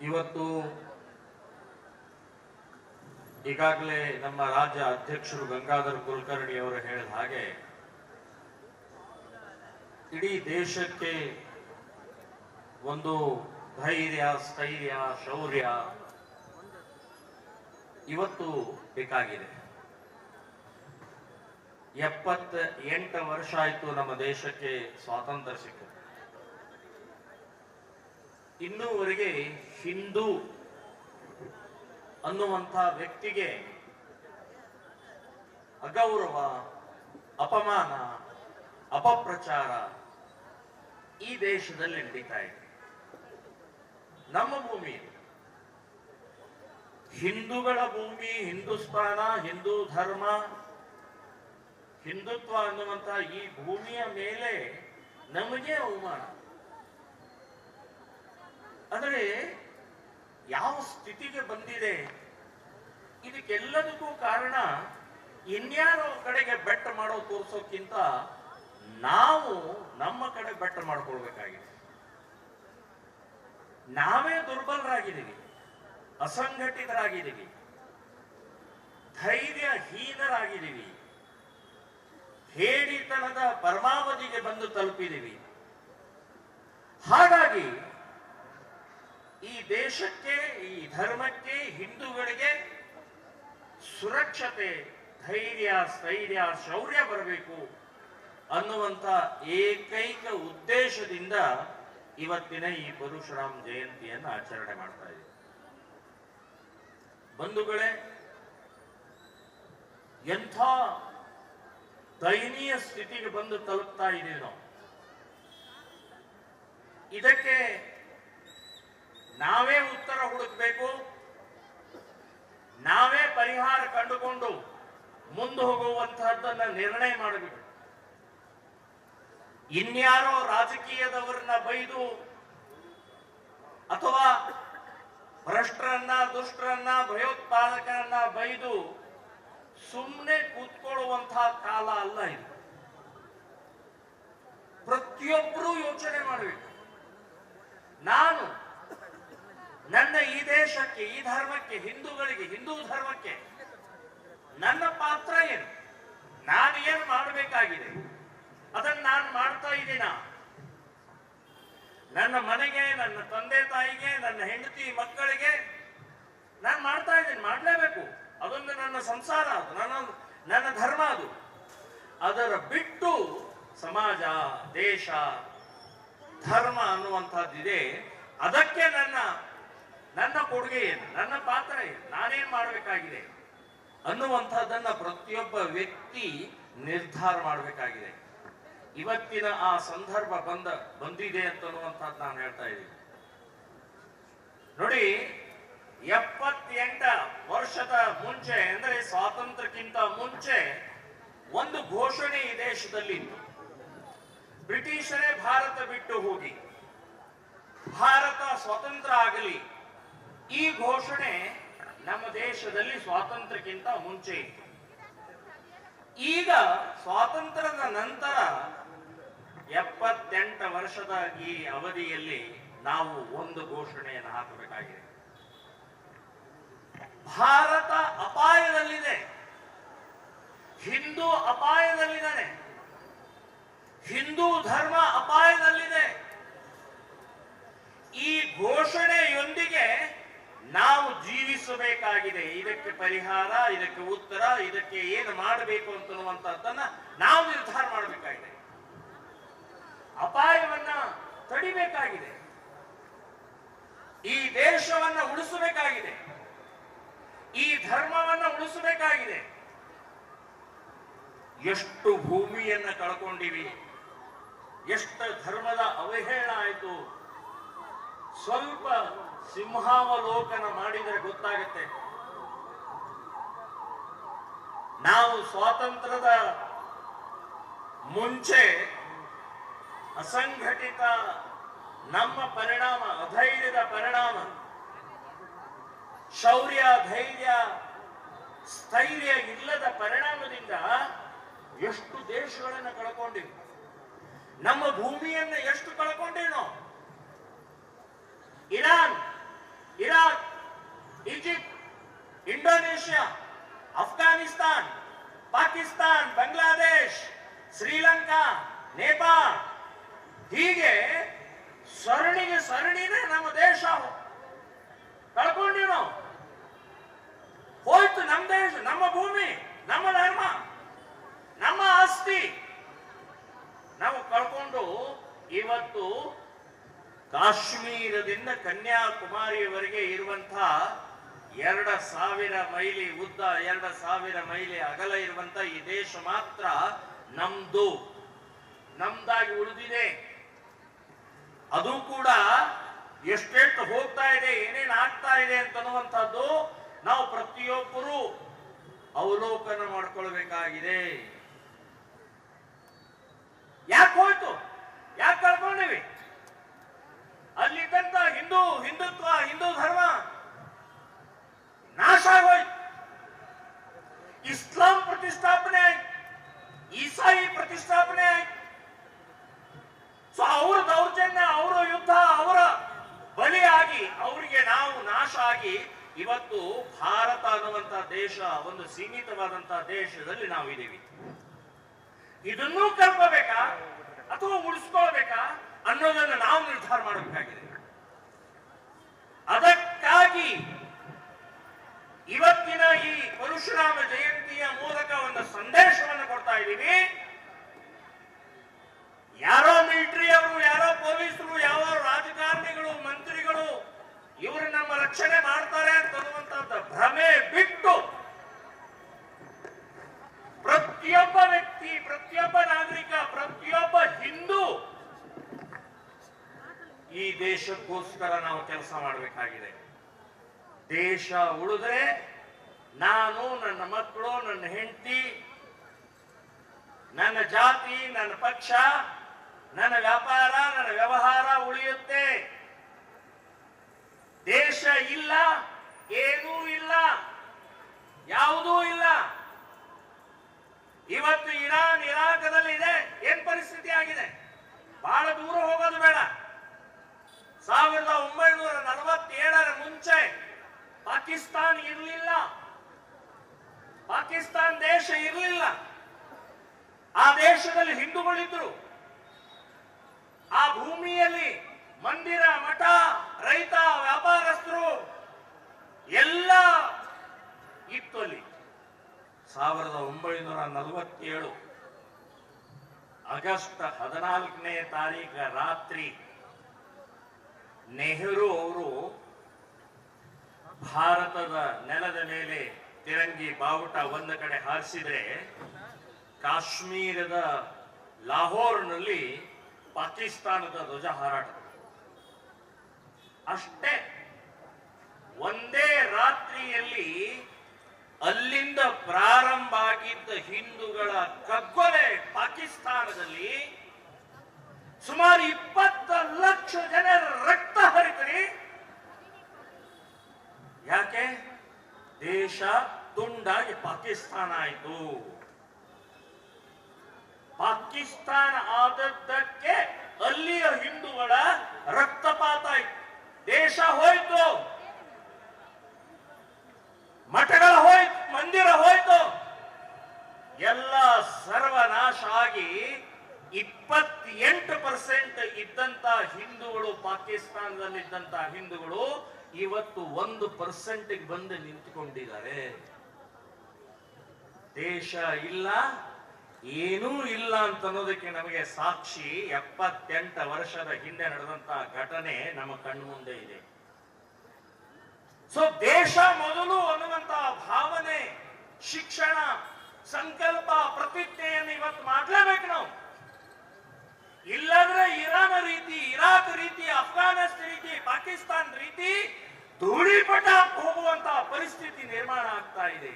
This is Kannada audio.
ಇವತ್ತು ಈಗಾಗಲೇ ನಮ್ಮ ರಾಜ್ಯ ಅಧ್ಯಕ್ಷರು ಗಂಗಾಧರ್ ಕುಲಕರ್ಣಿ ಅವರು ಹೇಳಿದ ಹಾಗೆ ಇಡೀ ದೇಶಕ್ಕೆ ಒಂದು ಧೈರ್ಯ, ಸ್ಥೈರ್ಯ, ಶೌರ್ಯ ಇವತ್ತು ಬೇಕಾಗಿದೆ. 78 ವರ್ಷ ಆಯಿತು ನಮ್ಮ ದೇಶಕ್ಕೆ ಸ್ವಾತಂತ್ರ್ಯ ಸಿಕ್ಕಿತು. ಇನ್ನೂವರೆಗೆ ಹಿಂದೂ ಅನ್ನುವಂಥ ವ್ಯಕ್ತಿಗೆ ಅಗೌರವ, ಅಪಮಾನ, ಅಪಪ್ರಚಾರ ಈ ದೇಶದಲ್ಲಿ ನಡೀತಾ ಇದೆ. ನಮ್ಮ ಭೂಮಿ ಹಿಂದೂಗಳ ಭೂಮಿ, ಹಿಂದೂಸ್ತಾನ, ಹಿಂದೂ ಧರ್ಮ, ಹಿಂದುತ್ವ ಅನ್ನುವಂಥ ಈ ಭೂಮಿಯ ಮೇಲೆ ನಮಗೆ ಅವಮಾನ. ಆದರೆ ಯಾವ ಸ್ಥಿತಿಗೆ ಬಂದಿದೆ, ಇದಕ್ಕೆಲ್ಲದಕ್ಕೂ ಕಾರಣ ಇನ್ಯಾರೋ ಕಡೆಗೆ ಬೆಟ್ಟ ಮಾಡೋ ತೋರಿಸೋಕ್ಕಿಂತ ನಾವು ನಮ್ಮ ಕಡೆ ಬೆಟ್ಟ ಮಾಡ್ಕೊಳ್ಬೇಕಾಗಿದೆ. ನಾವೇ ದುರ್ಬಲರಾಗಿದ್ದೀವಿ, ಅಸಂಘಟಿತರಾಗಿದ್ದೀವಿ, ಧೈರ್ಯಹೀನರಾಗಿದ್ದೀವಿ, ಹೇಡಿತನದ ಪರಮಾವಧಿಗೆ ಬಂದು ತಲುಪಿದ್ದೀವಿ. ಹಾಗಾಗಿ ಈ ದೇಶಕ್ಕೆ, ಈ ಧರ್ಮಕ್ಕೆ, ಹಿಂದೂಗಳಿಗೆ ಸುರಕ್ಷತೆ, ಧೈರ್ಯ, ಸ್ಥೈರ್ಯ, ಶೌರ್ಯ ಬರಬೇಕು ಅನ್ನುವಂಥ ಏಕೈಕ ಉದ್ದೇಶದಿಂದ ಇವತ್ತಿನ ಈ ಪರಶುರಾಮ ಜಯಂತಿಯನ್ನು ಆಚರಣೆ ಮಾಡ್ತಾ ಇದ್ದೀವಿ. ಬಂಧುಗಳೇ, ಎಂಥ ದಯನೀಯ ಸ್ಥಿತಿಗೆ ಬಂದು ತಲುಪ್ತಾ ಇದ್ದೀವಿ ನಾವು. ಇದಕ್ಕೆ ನಾವೇ ಉತ್ತರ ಹುಡುಕಬೇಕು, ನಾವೇ ಪರಿಹಾರ ಕಂಡುಕೊಂಡು ಮುಂದೆ ಹೋಗುವಂತಹದ್ದನ್ನ ನಿರ್ಣಯ ಮಾಡಬೇಕು. ಇನ್ಯಾರೋ ರಾಜಕೀಯದವರನ್ನ ಬೈದು ಅಥವಾ ಭ್ರಷ್ಟರನ್ನ, ದುಷ್ಟರನ್ನ, ಭಯೋತ್ಪಾದಕರನ್ನ ಬೈದು ಸುಮ್ಮನೆ ಕೂತ್ಕೊಳ್ಳುವಂತಹ ಕಾಲ ಅಲ್ಲ ಇದು. ಪ್ರತಿಯೊಬ್ಬರೂ ಯೋಚನೆ ಮಾಡಬೇಕು. ನಾನು ನನ್ನ ಈ ದೇಶಕ್ಕೆ, ಈ ಧರ್ಮಕ್ಕೆ, ಹಿಂದೂಗಳಿಗೆ, ಹಿಂದೂ ಧರ್ಮಕ್ಕೆ ನನ್ನ ಪಾತ್ರ ಏನು, ನಾನು ಏನು ಮಾಡಬೇಕಾಗಿದೆ, ಅದನ್ನು ನಾನು ಮಾಡ್ತಾ ಇದ್ದೀನ. ನನ್ನ ಮನೆಗೆ, ನನ್ನ ತಂದೆ ತಾಯಿಗೆ, ನನ್ನ ಹೆಂಡತಿ ಮಕ್ಕಳಿಗೆ ನಾನು ಮಾಡ್ತಾ ಇದ್ದೀನಿ, ಮಾಡಲೇಬೇಕು. ಅದೊಂದು ನನ್ನ ಸಂಸಾರ, ಅದು ನನ್ನ ಧರ್ಮ. ಅದು ಅದರ ಬಿಟ್ಟು ಸಮಾಜ, ದೇಶ, ಧರ್ಮ ಅನ್ನುವಂಥದ್ದಿದೆ. ಅದಕ್ಕೆ ನನ್ನ ಕೊಡುಗೆ ಏನು, ನನ್ನ ಪಾತ್ರ ಏನು, ನಾನೇನ್ ಮಾಡಬೇಕಾಗಿದೆ ಅನ್ನುವಂಥದ್ದನ್ನ ಪ್ರತಿಯೊಬ್ಬ ವ್ಯಕ್ತಿ ನಿರ್ಧಾರ ಮಾಡಬೇಕಾಗಿದೆ. ಇವತ್ತಿನ ಆ ಸಂದರ್ಭ ಬಂದಿದೆ ಅಂತನ್ನುವಂಥದ್ದು ನಾನು ಹೇಳ್ತಾ ಇದ್ದೀನಿ. ನೋಡಿ, 78 ವರ್ಷದ ಮುಂಚೆ, ಅಂದರೆ ಸ್ವಾತಂತ್ರ್ಯಕ್ಕಿಂತ ಮುಂಚೆ ಒಂದು ಘೋಷಣೆ ಈ ದೇಶದಲ್ಲಿ ಇತ್ತು. ಬ್ರಿಟಿಷರೇ ಭಾರತ ಬಿಟ್ಟು ಹೋಗಿ ಭಾರತ ಸ್ವತಂತ್ರ ಆಗಲಿ, ಈ ಘೋಷಣೆ ನಮ್ಮ ದೇಶದಲ್ಲಿ ಸ್ವಾತಂತ್ರ್ಯಕ್ಕಿಂತ ಮುಂಚೆ ಇತ್ತು. ಈಗ ಸ್ವಾತಂತ್ರ್ಯದ ನಂತರ 78 ವರ್ಷದ ಈ ಅವಧಿಯಲ್ಲಿ ನಾವು ಒಂದು ಘೋಷಣೆಯನ್ನು ಹಾಕಬೇಕಾಗಿದೆ. ಭಾರತ ಅಪಾಯದಲ್ಲಿದೆ, ಹಿಂದೂ ಅಪಾಯದಲ್ಲಿದ್ದಾನೆ, ಹಿಂದೂ ಧರ್ಮ ಅಪಾಯದಲ್ಲಿದೆ. ಈ ಘೋಷಣೆಯೊಂದಿಗೆ ನಾವು ಜೀವಿಸಬೇಕಾಗಿದೆ. ಇದಕ್ಕೆ ಪರಿಹಾರ, ಇದಕ್ಕೆ ಉತ್ತರ, ಇದಕ್ಕೆ ಏನು ಮಾಡಬೇಕು ಅಂತನ್ನುವಂಥದ್ದನ್ನ ನಾವು ನಿರ್ಧಾರ ಮಾಡಬೇಕಾಗಿದೆ. ಅಪಾಯವನ್ನ ತಡಿಬೇಕಾಗಿದೆ, ಈ ದೇಶವನ್ನ ಉಳಿಸಬೇಕಾಗಿದೆ, ಈ ಧರ್ಮವನ್ನ ಉಳಿಸಬೇಕಾಗಿದೆ. ಎಷ್ಟು ಭೂಮಿಯನ್ನ ಕಳ್ಕೊಂಡಿವಿ, ಎಷ್ಟು ಧರ್ಮದ ಅವಹೇಳನ ಆಯಿತು. ಸ್ವಲ್ಪ ಸಿಂಹಾವಲೋಕನ ಮಾಡಿದರೆ ಗೊತ್ತಾಗತ್ತೆ. ನಾವು ಸ್ವಾತಂತ್ರ್ಯದ ಮುಂಚೆ ಅಸಂಘಟಿತ ನಮ್ಮ ಪರಿಣಾಮ, ಅಧೈರ್ಯದ ಪರಿಣಾಮ, ಶೌರ್ಯ, ಧೈರ್ಯ, ಸ್ಥೈರ್ಯ ಇಲ್ಲದ ಪರಿಣಾಮದಿಂದ ಎಷ್ಟು ದೇಶಗಳನ್ನು ಕಳ್ಕೊಂಡಿವಿ, ನಮ್ಮ ಭೂಮಿಯನ್ನು ಎಷ್ಟು ಕಳ್ಕೊಂಡಿವಿ ನಾವು. ಇರಾನ್ ರಷ್ಯಾ, ಅಫ್ಘಾನಿಸ್ತಾನ್, ಪಾಕಿಸ್ತಾನ್, ಬಾಂಗ್ಲಾದೇಶ್, ಶ್ರೀಲಂಕಾ, ನೇಪಾಳ, ಹೀಗೆ ಸರಣಿಗೆ ಸರಣಿನೇ ನಮ್ಮ ದೇಶ ಕಳ್ಕೊಂಡಿವಿ ನಾವು. ಹೋಯ್ತು ನಮ್ಮ ದೇಶ, ನಮ್ಮ ಭೂಮಿ, ನಮ್ಮ ಧರ್ಮ, ನಮ್ಮ ಆಸ್ತಿ ನಾವು ಕಳ್ಕೊಂಡು ಇವತ್ತು ಕಾಶ್ಮೀರದಿಂದ ಕನ್ಯಾಕುಮಾರಿಯವರೆಗೆ ಇರುವಂತಹ 2000 ಮೈಲಿ ಉದ್ದ, 2000 ಮೈಲಿ ಅಗಲ ಇರುವಂತ ಈ ದೇಶ ಮಾತ್ರ ನಮ್ದಾಗಿ ಉಳಿದಿದೆ. ಅದು ಕೂಡ ಎಷ್ಟೆಷ್ಟು ಹೋಗ್ತಾ ಇದೆ, ಏನೇನು ಆಗ್ತಾ ಇದೆ ಅಂತನ್ನುವಂಥದ್ದು ನಾವು ಪ್ರತಿಯೊಬ್ಬರು ಅವಲೋಕನ ಮಾಡ್ಕೊಳ್ಬೇಕಾಗಿದೆ. ಯಾಕೆ ಹೋಯ್ತು, ಯಾಕೆ ಕಳ್ಕೊಂಡಿವಿ? ಅಲ್ಲಿದ್ದಂತ ಹಿಂದುತ್ವ, ಹಿಂದೂ ಧರ್ಮ ನಾಶ ಆಗೋಯ್ತು. ಇಸ್ಲಾಂ ಪ್ರತಿಷ್ಠಾಪನೆ ಆಯ್ತು, ಈಸಾಯಿ ಪ್ರತಿಷ್ಠಾಪನೆ ಆಯ್ತು. ಸೊ ಅವರ ದೌರ್ಜನ್ಯ, ಅವರ ಯುದ್ಧ, ಅವರ ಬಲಿಯಾಗಿ ಅವರಿಗೆ ನಾವು ನಾಶ ಆಗಿ ಇವತ್ತು ಭಾರತ ಅನ್ನುವಂತ ದೇಶ ಒಂದು ಸೀಮಿತವಾದಂತಹ ದೇಶದಲ್ಲಿ ನಾವು ಇದ್ದೀವಿ. ಇದನ್ನೂ ಕಲ್ಪಬೇಕಾ ಅಥವಾ ಉಳಿಸ್ಕೊಳ್ಬೇಕಾ ಅನ್ನೋದನ್ನು ನಾವು ನಿರ್ಧಾರ ಮಾಡಬೇಕಾಗಿದೆ. ಅದಕ್ಕಾಗಿ ಇವತ್ತಿನ ಈ ಪರಶುರಾಮ ಜಯಂತಿಯ ಮೂಲಕ ಒಂದು ಸಂದೇಶವನ್ನು ಕೊಡ್ತಾ ಇದ್ದೀವಿ. ಯಾರೋ ಮಿಲಿಟರಿ ಅವರು, ಯಾರೋ ಪೊಲೀಸರು, ಯಾವ ರಾಜಕಾರಣಿಗಳು, ಮಂತ್ರಿಗಳು ಇವರು ನಮ್ಮ ರಕ್ಷಣೆ ಮಾಡ್ತಾರೆ ಅಂತನ್ನುವಂತ ಭ್ರಮೆ ಬಿಟ್ಟು ಪ್ರತಿಯೊಬ್ಬ ವ್ಯಕ್ತಿ, ಪ್ರತಿಯೊಬ್ಬ ನಾಗರಿಕ, ಪ್ರತಿಯೊಬ್ಬ ಹಿಂದೂ ಈ ದೇಶಕ್ಕೋಸ್ಕರ ನಾವು ಕೆಲಸ ಮಾಡಬೇಕಾಗಿದೆ. ದೇಶ ಉಳಿದ್ರೆ ನಾನು, ನನ್ನ ಮಕ್ಕಳು, ನನ್ನ ಹೆಂಡತಿ, ನನ್ನ ಜಾತಿ, ನನ್ನ ಪಕ್ಷ, ನನ್ನ ವ್ಯಾಪಾರ, ನನ್ನ ವ್ಯವಹಾರ ಉಳಿಯುತ್ತೆ. ದೇಶ ಇಲ್ಲ, ಏನೂ ಇಲ್ಲ, ಯಾವುದೂ ಇಲ್ಲ. ಇವತ್ತು ಇರಾನ್, ಇರಾಕದಲ್ಲಿ ಇದೆ, ಏನ್ ಪರಿಸ್ಥಿತಿ ಆಗಿದೆ? ಬಹಳ ದೂರ ಹೋಗೋದು ಬೇಡ. 1947 ಮುಂಚೆ ಪಾಕಿಸ್ತಾನ್ ಇರಲಿಲ್ಲ, ಪಾಕಿಸ್ತಾನ್ ದೇಶ ಇರಲಿಲ್ಲ. ಆ ದೇಶದಲ್ಲಿ ಹಿಂದೂಗಳಿದ್ರು. ಆ ಭೂಮಿಯಲ್ಲಿ ಮಂದಿರ, ಮಠ, ರೈತ, ವ್ಯಾಪಾರಸ್ಥರು ಎಲ್ಲ ಇತ್ತು ಅಲ್ಲಿ. 1947 ಆಗಸ್ಟ್ 14ನೇ ತಾರೀಖು ರಾತ್ರಿ ನೆಹರು ಅವರು ಭಾರತದ ನೆಲದ ಮೇಲೆ ತಿರಂಗಿ ಬಾವುಟ ಒಂದು ಕಡೆ ಹಾರಿಸಿದ್ರೆ, ಕಾಶ್ಮೀರದ ಲಾಹೋರ್ನಲ್ಲಿ ಪಾಕಿಸ್ತಾನದ ಧ್ವಜ ಹಾರಾಟ. ಅಷ್ಟೇ, ಒಂದೇ ರಾತ್ರಿಯಲ್ಲಿ ಅಲ್ಲಿಂದ ಪ್ರಾರಂಭ ಆಗಿದ್ದ ಹಿಂದೂಗಳ ಕಗ್ಗೊಲೆ ಪಾಕಿಸ್ತಾನದಲ್ಲಿ ಸುಮಾರು 20 ಲಕ್ಷ ಜನರ ರಕ್ತ ಹರಿದ್ರಿ. ಯಾಕೆ? ದೇಶ ತುಂಡಾಗಿ ಪಾಕಿಸ್ತಾನ ಆಯಿತು. ಪಾಕಿಸ್ತಾನ ಆದದ್ದಕ್ಕೆ ಅಲ್ಲಿಯ ಹಿಂದೂಗಳ ರಕ್ತಪಾತ ಆಯಿತು. ದೇಶ ಹೋಯ್ತು, ಮಠಗಳ ಹೋಯ್ತು, ಮಂದಿರ ಹೋಯ್ತು, ಎಲ್ಲ ಸರ್ವನಾಶ ಆಗಿ 28% ಇದ್ದಂತ ಹಿಂದೂಗಳು, ಪಾಕಿಸ್ತಾನದಲ್ಲಿದ್ದಂತ ಹಿಂದೂಗಳು ಇವತ್ತು 1% ಬಂದು ನಿಂತುಕೊಂಡಿದ್ದಾರೆ. ದೇಶ ಇಲ್ಲ, ಏನೂ ಇಲ್ಲ ಅಂತ ಅನ್ನೋದಕ್ಕೆ ನಮಗೆ ಸಾಕ್ಷಿ 78 ವರ್ಷದ ಹಿಂದೆ ನಡೆದಂತಹ ಘಟನೆ ನಮ್ಮ ಕಣ್ಣು ಮುಂದೆ ಇದೆ. ಸೊ ದೇಶ ಮೊದಲು ಅನ್ನುವಂತಹ ಭಾವನೆ, ಶಿಕ್ಷಣ, ಸಂಕಲ್ಪ, ಪ್ರತಿಜ್ಞೆಯನ್ನು ಇವತ್ತು ಮಾಡಲೇಬೇಕು ನಾವು. ಇಲ್ಲದ್ರೆ ಇರಾನ್ ರೀತಿ, ಇರಾಕ್ ರೀತಿ, ಅಫ್ಘಾನಿಸ್ತಾನ ರೀತಿ, ಪಾಕಿಸ್ತಾನ ರೀತಿ ಧೂಳಿಪಟ ಹೋಗುವಂತಹ ಪರಿಸ್ಥಿತಿ ನಿರ್ಮಾಣ ಆಗ್ತಾ ಇದೆ.